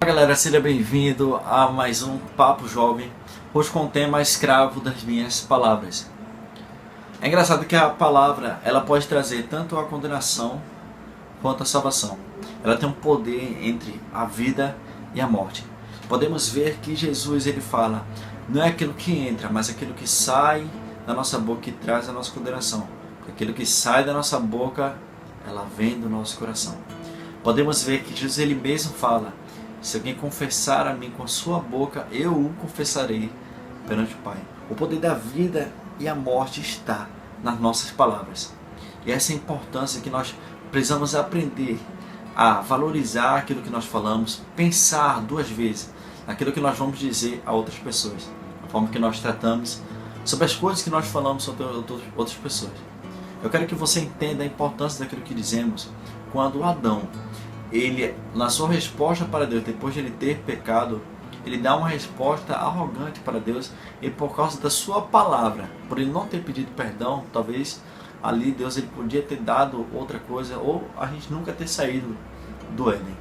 Olá galera, seja bem-vindo a mais um Papo Jovem, hoje com o tema Escravo das Minhas Palavras. É engraçado que a palavra ela pode trazer tanto a condenação quanto a salvação. Ela tem um poder entre a vida e a morte. Podemos ver que Jesus ele fala, não é aquilo que entra, mas aquilo que sai da nossa boca que traz a nossa condenação. Porque aquilo que sai da nossa boca, ela vem do nosso coração. Podemos ver que Jesus ele mesmo fala, se alguém confessar a mim com a sua boca, eu o confessarei perante o Pai. O poder da vida e a morte está nas nossas palavras. E essa é a importância que nós precisamos aprender a valorizar aquilo que nós falamos, pensar duas vezes naquilo que nós vamos dizer a outras pessoas, a forma que nós tratamos, sobre as coisas que nós falamos sobre outras pessoas. Eu quero que você entenda a importância daquilo que dizemos quando Adão, ele, na sua resposta para Deus, depois de ele ter pecado, ele dá uma resposta arrogante para Deus, e por causa da sua palavra, por ele não ter pedido perdão, talvez ali Deus ele podia ter dado outra coisa, ou a gente nunca ter saído do Éden.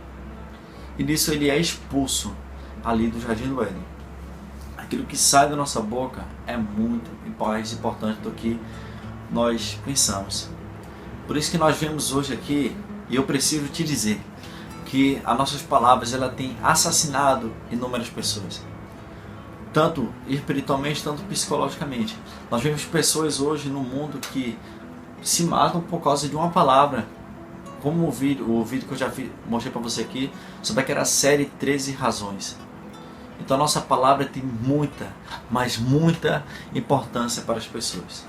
E nisso ele é expulso ali do jardim do Éden. Aquilo que sai da nossa boca é muito mais importante do que nós pensamos. Por isso que nós vemos hoje aqui, e eu preciso te dizer, que as nossas palavras ela tem assassinado inúmeras pessoas. Tanto espiritualmente, tanto psicologicamente. Nós vemos pessoas hoje no mundo que se matam por causa de uma palavra. Como o vídeo que eu já mostrei para você aqui, sobre aquela série 13 razões. Então a nossa palavra tem muita, mas muita importância para as pessoas.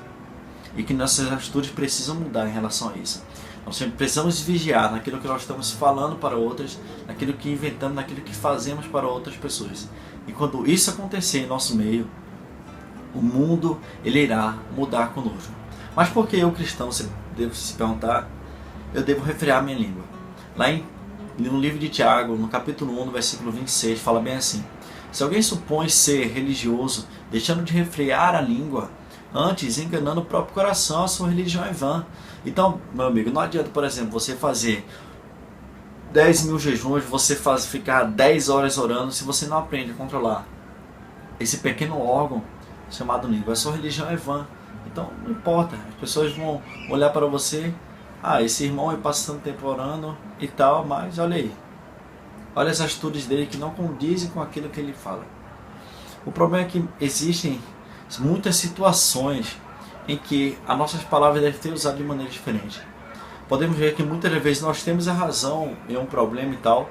E que nossas atitudes precisam mudar em relação a isso. Nós sempre precisamos vigiar naquilo que nós estamos falando para outras, naquilo que inventamos, naquilo que fazemos para outras pessoas. E quando isso acontecer em nosso meio, o mundo ele irá mudar conosco. Mas por que eu, cristão, você deve se perguntar, eu devo refrear minha língua? Lá no livro de Tiago, no capítulo 1, no versículo 26, fala bem assim: se alguém supõe ser religioso, deixando de refrear a língua, antes enganando o próprio coração, a sua religião é vã. Então, meu amigo, não adianta, por exemplo, você fazer 10 mil jejuns, você ficar 10 horas orando, se você não aprende a controlar esse pequeno órgão chamado língua. A sua religião é vã. Então, não importa, as pessoas vão olhar para você, esse irmão aí passando tempo orando e tal, mas olha aí, olha as atitudes dele que não condizem com aquilo que ele fala. O problema é que existem muitas situações em que as nossas palavras devem ser usadas de maneira diferente. Podemos ver que muitas vezes nós temos a razão em um problema e tal,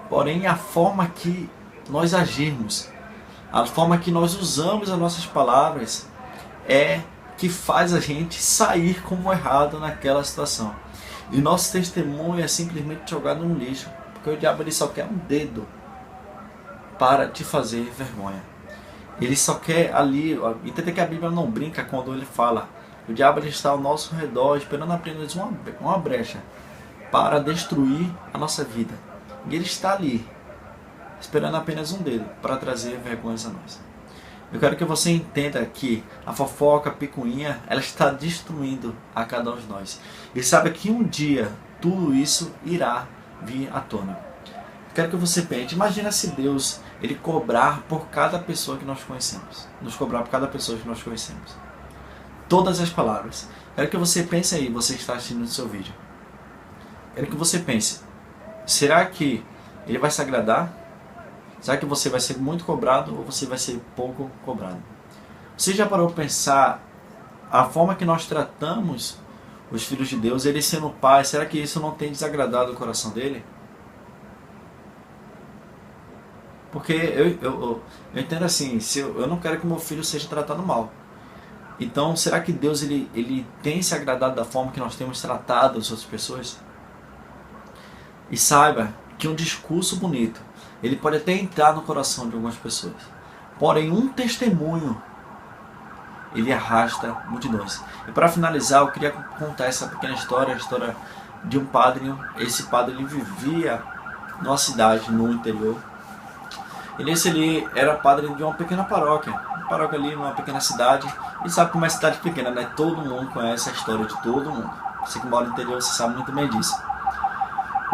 porém a forma que nós agirmos, a forma que nós usamos as nossas palavras é que faz a gente sair como errado naquela situação. E nosso testemunho é simplesmente jogado no lixo, porque o diabo ele só quer um dedo para te fazer vergonha. Ele só quer ali, entender que a Bíblia não brinca quando ele fala, o diabo ele está ao nosso redor esperando apenas uma brecha para destruir a nossa vida. E ele está ali, esperando apenas um dedo para trazer vergonhas a nós. Eu quero que você entenda que a fofoca, a picuinha, ela está destruindo a cada um de nós. E saiba que um dia tudo isso irá vir à tona. Quero que você pense, imagina se Deus ele cobrar por cada pessoa que nós conhecemos. Nos cobrar por cada pessoa que nós conhecemos. Todas as palavras. Quero que você pense aí, você que está assistindo o seu vídeo. Quero que você pense, será que ele vai se agradar? Será que você vai ser muito cobrado ou você vai ser pouco cobrado? Você já parou para pensar a forma que nós tratamos os filhos de Deus, ele sendo pai, será que isso não tem desagradado o coração dele? Porque eu entendo assim, eu não quero que meu filho seja tratado mal. Então, será que Deus ele tem se agradado da forma que nós temos tratado as outras pessoas? E saiba que um discurso bonito, ele pode até entrar no coração de algumas pessoas. Porém, um testemunho, ele arrasta multidões. E para finalizar, eu queria contar essa pequena história, a história de um padre. Esse padre ele vivia numa cidade no interior. E nesse ali era padre de uma pequena paróquia. Uma paróquia ali numa pequena cidade. E sabe como é cidade pequena, né? Todo mundo conhece a história de todo mundo. Você que mora no interior, você sabe muito bem disso.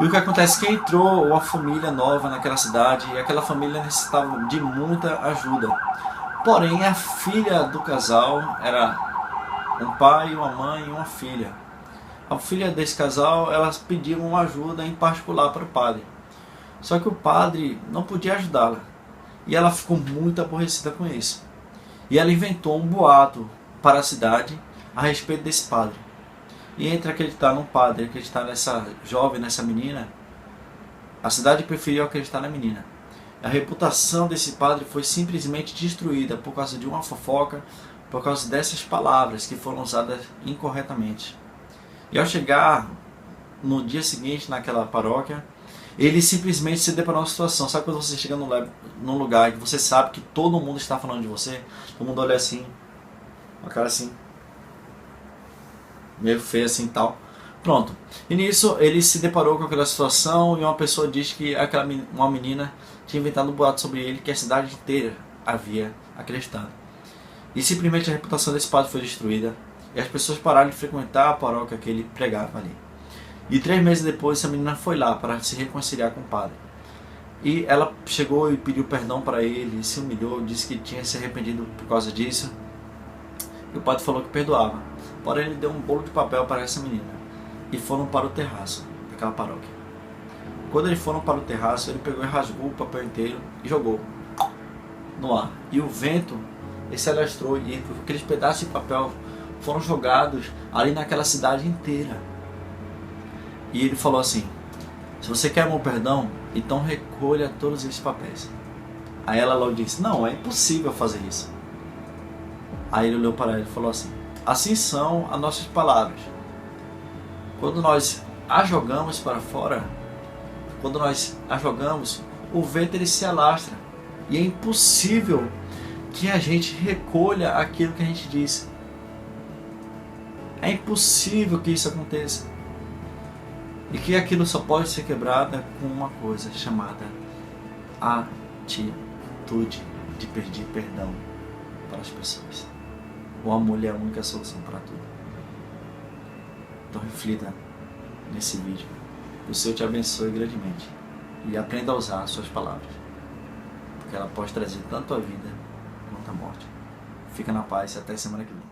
E o que acontece é que entrou uma família nova naquela cidade e aquela família necessitava de muita ajuda. Porém, a filha do casal era um pai, uma mãe e uma filha. A filha desse casal, elas pediam uma ajuda em particular para o padre. Só que o padre não podia ajudá-la. E ela ficou muito aborrecida com isso. E ela inventou um boato para a cidade a respeito desse padre. E entre acreditar num padre e acreditar nessa jovem, nessa menina, a cidade preferiu acreditar na menina. A reputação desse padre foi simplesmente destruída por causa de uma fofoca, por causa dessas palavras que foram usadas incorretamente. E ao chegar no dia seguinte naquela paróquia, ele simplesmente se deparou com uma situação. Sabe quando você chega num lugar e você sabe que todo mundo está falando de você? Todo mundo olha assim, uma cara assim, meio feio assim e tal. Pronto. E nisso ele se deparou com aquela situação e uma pessoa disse que uma menina tinha inventado um boato sobre ele que a cidade inteira havia acreditado. E simplesmente a reputação desse padre foi destruída e as pessoas pararam de frequentar a paróquia que ele pregava ali. E 3 meses depois essa menina foi lá para se reconciliar com o padre. E ela chegou e pediu perdão para ele, se humilhou, disse que tinha se arrependido por causa disso. E o padre falou que perdoava. Porém ele deu um bolo de papel para essa menina. E foram para o terraço daquela paróquia. Quando eles foram para o terraço, ele pegou e rasgou o papel inteiro e jogou no ar. E o vento se alastrou e aqueles pedaços de papel foram jogados ali naquela cidade inteira. E ele falou assim: se você quer meu perdão, então recolha todos esses papéis. Aí ela logo disse: não, é impossível fazer isso. Aí ele olhou para ela e falou assim: assim são as nossas palavras. Quando nós as jogamos para fora, quando nós as jogamos, o vento ele se alastra. E é impossível que a gente recolha aquilo que a gente disse. É impossível que isso aconteça. E que aquilo só pode ser quebrado com uma coisa chamada atitude de pedir perdão para as pessoas. O amor é a única solução para tudo. Então reflita nesse vídeo. Que o Senhor te abençoe grandemente. E aprenda a usar as suas palavras. Porque ela pode trazer tanto a vida quanto a morte. Fica na paz e até semana que vem.